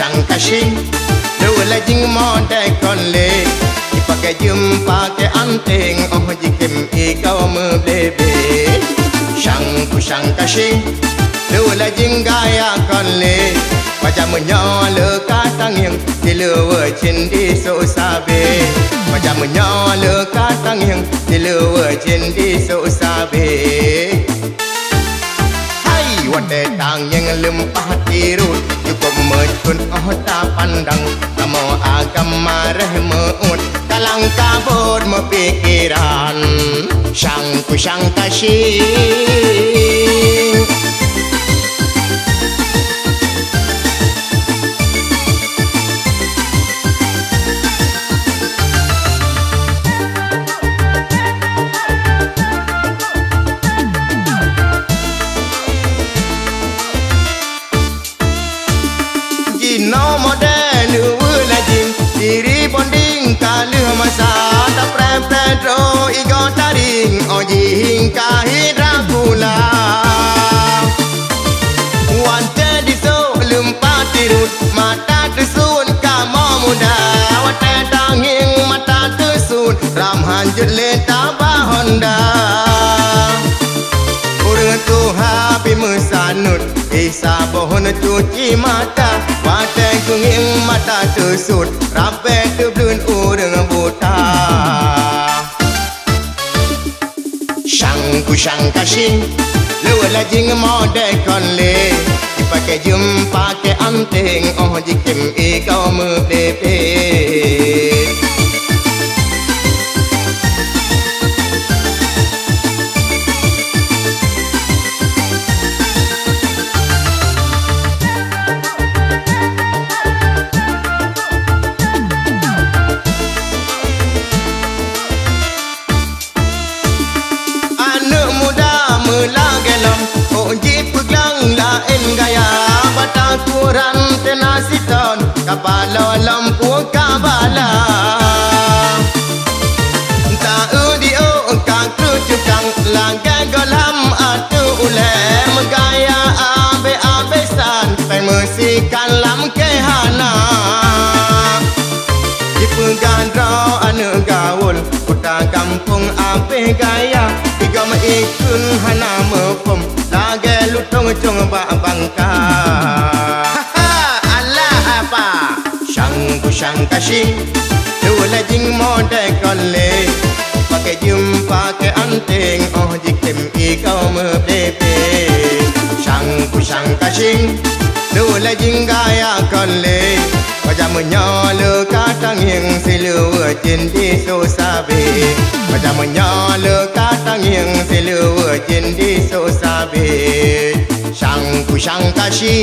kusang kasing Dua jing model konle Dipakai jumpa ke anting Oh jikim ikau meblebe Sang kusang kasing Dua jing gaya konle Macam menyala katang yang Diluwa cindi so sabe Macam menyala katang yang Diluwa cindi so sabe Hai wate tang yang lempah tirut Cukup mecun oh tak pandang Kamu agama rahmeut Kalang kabut mepikiran Sang kusang kasih No modern ulajin diri bonding kaluh masa tak pre-pedro igo taring ojing kahidra kula wante diso lumpat tirut mata tersun kamu muda wate tanging mata tersun ram hanjut leta bahonda urang tuha pi mesanut Isa pohon cuci mata Wateng kunging mata tersut Rape teblun urang buta Sang kusang kasing Lula jing model konle Dipakai jumpa ke anting Oh jikim ikau mepepe Kurang tenasiton Kapalo lampu kabala Tak udio kakru cukang Langkai golam atu ule Megaya abe-abesan Pai musikan lam kehana Dipegandro anu gaul Kuta kampung abe gaya Tiga maikun hana mepom Lage lutong cung bak bangka Kusang kasing Dua jing model konle Pakai jumpa ke anting Oh jikim ikau mepepe Sang kusang kasing Dua jing gaya konle Macam menyala katang yang Siluwa cindi so sabe Macam menyala katang yang Siluwa cindi so sabe Sang kusang kasing